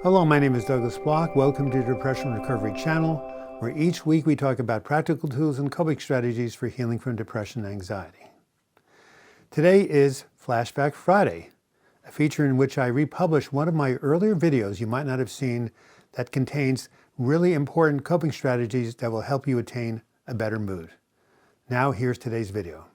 Hello, my name is Douglas Bloch. Welcome to the Depression Recovery Channel, where each week we talk about practical tools and coping strategies for healing from depression and anxiety. Today is Flashback Friday, a feature in which I republish one of my earlier videos you might not have seen that contains really important coping strategies that will help you attain a better mood. Now here's today's video.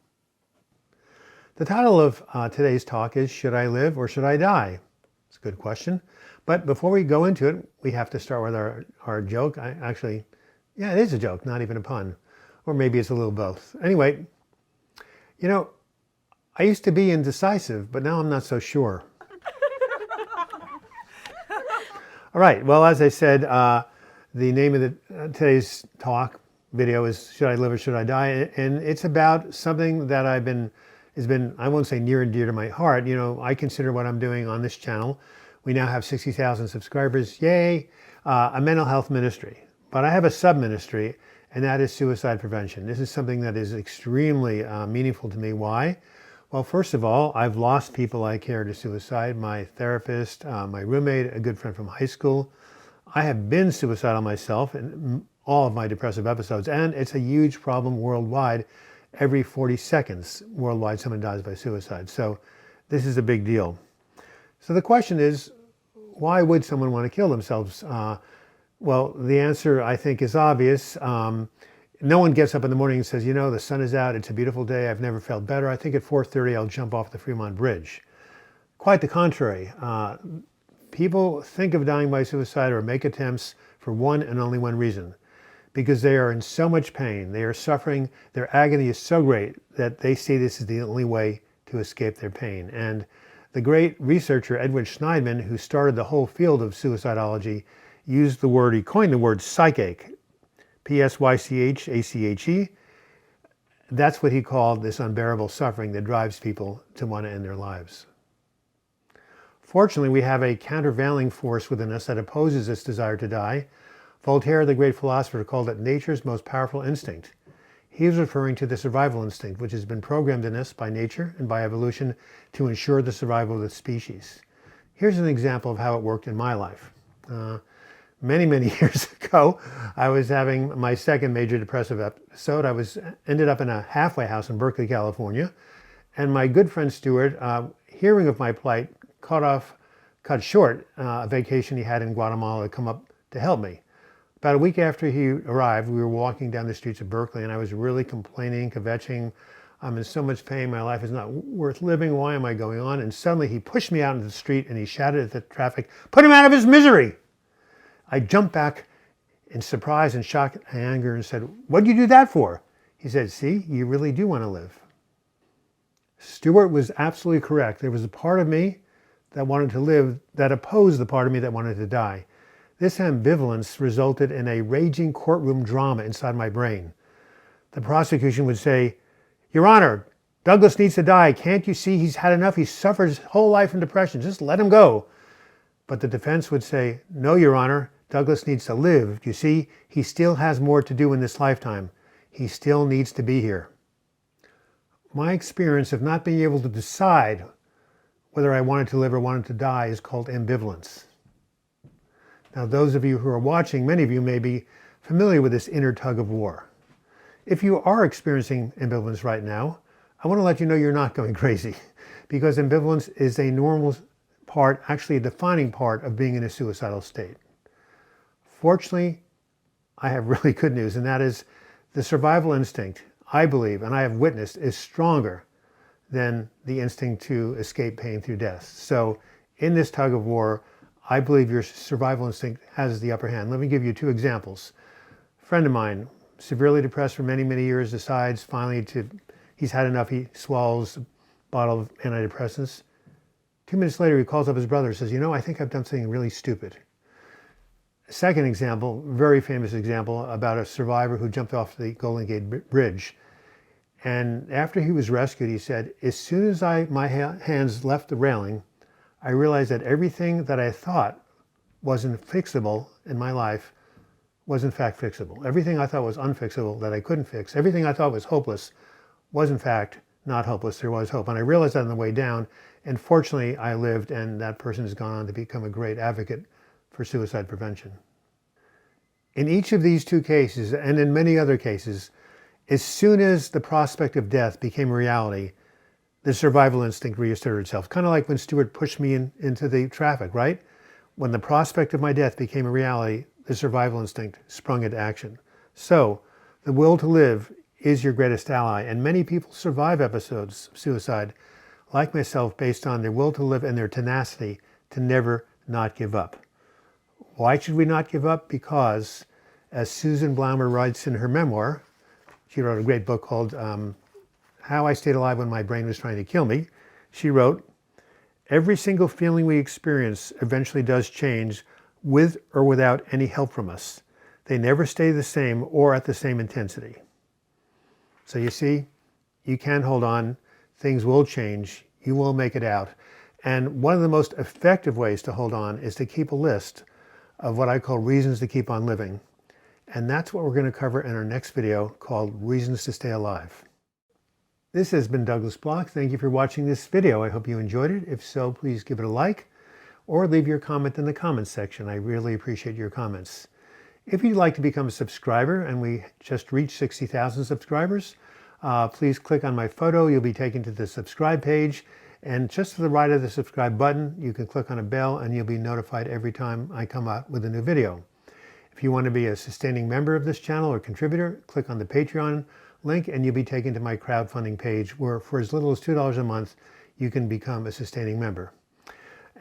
The title of today's talk is Should I Live or Should I Die? It's a good question. But before we go into it, we have to start with our joke. It is a joke, not even a pun. Or maybe it's a little both. Anyway, I used to be indecisive, but now I'm not so sure. All right, well, as I said, the name of today's talk video is Should I Live or Should I Die? And it's about something that has been, I won't say near and dear to my heart. I consider what I'm doing on this channel. We now have 60,000 subscribers, yay, a mental health ministry. But I have a sub-ministry, and that is suicide prevention. This is something that is extremely meaningful to me. Why? Well, first of all, I've lost people I care to suicide. My therapist, my roommate, a good friend from high school. I have been suicidal myself in all of my depressive episodes, and it's a huge problem worldwide. Every 40 seconds worldwide, someone dies by suicide. So this is a big deal. So the question is, why would someone want to kill themselves? Well, the answer, I think, is obvious. No one gets up in the morning and says, the sun is out, it's a beautiful day, I've never felt better. I think at 4:30 I'll jump off the Fremont Bridge. Quite the contrary. People think of dying by suicide or make attempts for one and only one reason. Because they are in so much pain, they are suffering, their agony is so great that they see this as the only way to escape their pain. And the great researcher Edwin Schneidman, who started the whole field of suicidology, he coined the word psychache, P-S-Y-C-H-A-C-H-E. That's what he called this unbearable suffering that drives people to want to end their lives. Fortunately, we have a countervailing force within us that opposes this desire to die. Voltaire, the great philosopher, called it nature's most powerful instinct. He was referring to the survival instinct, which has been programmed in us by nature and by evolution to ensure the survival of the species. Here's an example of how it worked in my life. Many years ago, I was having my second major depressive episode. I ended up in a halfway house in Berkeley, California, and my good friend Stuart, hearing of my plight, cut short a vacation he had in Guatemala to come up to help me. About a week after he arrived, we were walking down the streets of Berkeley, and I was really complaining, kvetching. I'm in so much pain. My life is not worth living. Why am I going on? And suddenly he pushed me out into the street and he shouted at the traffic, "Put him out of his misery!" I jumped back in surprise and shock and anger and said, "What'd you do that for?" He said, "See, you really do want to live." Stuart was absolutely correct. There was a part of me that wanted to live that opposed the part of me that wanted to die. This ambivalence resulted in a raging courtroom drama inside my brain. The prosecution would say, "Your Honor, Douglas needs to die. Can't you see he's had enough? He suffered his whole life in depression. Just let him go." But the defense would say, "No, Your Honor, Douglas needs to live. You see, he still has more to do in this lifetime. He still needs to be here." My experience of not being able to decide whether I wanted to live or wanted to die is called ambivalence. Now, those of you who are watching, many of you may be familiar with this inner tug of war. If you are experiencing ambivalence right now, I want to let you know you're not going crazy, because ambivalence is a normal part, actually a defining part of being in a suicidal state. Fortunately, I have really good news, and that is the survival instinct, I believe, and I have witnessed, is stronger than the instinct to escape pain through death. So in this tug of war, I believe your survival instinct has the upper hand. Let me give you two examples. A friend of mine, severely depressed for many years, decides finally he's had enough. He swallows a bottle of antidepressants. 2 minutes later, he calls up his brother and says, "I think I've done something really stupid." A second example, very famous example, about a survivor who jumped off the Golden Gate Bridge. And after he was rescued, he said, "As soon as my hands left the railing, I realized that everything that I thought wasn't fixable in my life was in fact fixable. Everything I thought was unfixable that I couldn't fix, everything I thought was hopeless was in fact not hopeless. There was hope." And I realized that on the way down, and fortunately I lived, and that person has gone on to become a great advocate for suicide prevention. In each of these two cases, and in many other cases, as soon as the prospect of death became a reality, the survival instinct reasserted itself. Kind of like when Stuart pushed me into the traffic, right? When the prospect of my death became a reality, the survival instinct sprung into action. So, the will to live is your greatest ally, and many people survive episodes of suicide, like myself, based on their will to live and their tenacity to never not give up. Why should we not give up? Because, as Susan Blaumer writes in her memoir, she wrote a great book called How I Stayed Alive When My Brain Was Trying to Kill Me. She wrote, "Every single feeling we experience eventually does change with or without any help from us. They never stay the same or at the same intensity." So you see, you can hold on. Things will change. You will make it out. And one of the most effective ways to hold on is to keep a list of what I call reasons to keep on living. And that's what we're going to cover in our next video called Reasons to Stay Alive. This has been Douglas Bloch. Thank you for watching this video. I hope you enjoyed it. If so, please give it a like or leave your comment in the comments section. I really appreciate your comments. If you'd like to become a subscriber, and we just reached 60,000 subscribers, please click on my photo. You'll be taken to the subscribe page. And just to the right of the subscribe button, you can click on a bell and you'll be notified every time I come out with a new video. If you want to be a sustaining member of this channel or contributor, click on the Patreon link and you'll be taken to my crowdfunding page where for as little as $2 a month, you can become a sustaining member.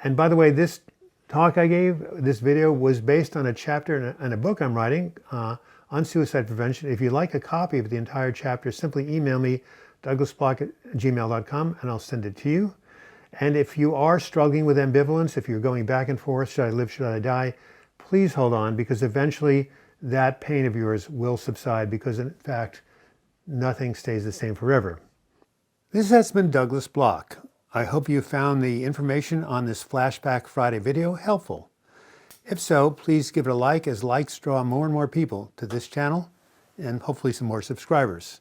And by the way, this talk I gave, this video, was based on a chapter in a book I'm writing on suicide prevention. If you'd like a copy of the entire chapter, simply email me, douglasbloch@gmail.com, and I'll send it to you. And if you are struggling with ambivalence, if you're going back and forth, should I live, should I die, please hold on, because eventually that pain of yours will subside, because in fact, nothing stays the same forever. This has been Douglas Bloch. I hope you found the information on this Flashback Friday video helpful. If so, please give it a like, as likes draw more and more people to this channel and hopefully some more subscribers.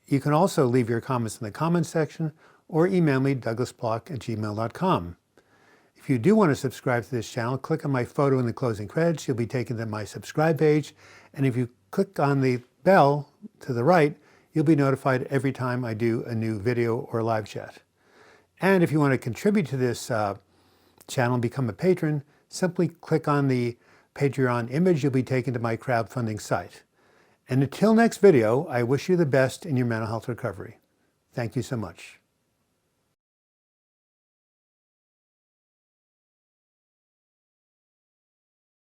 You can also leave your comments in the comments section or email me, douglasbloch@gmail.com. If you do want to subscribe to this channel, click on my photo in the closing credits. You'll be taken to my subscribe page. And if you click on the bell to the right, you'll be notified every time I do a new video or live chat. And if you want to contribute to this channel and become a patron, simply click on the Patreon image. You'll be taken to my crowdfunding site. And until next video, I wish you the best in your mental health recovery. Thank you so much.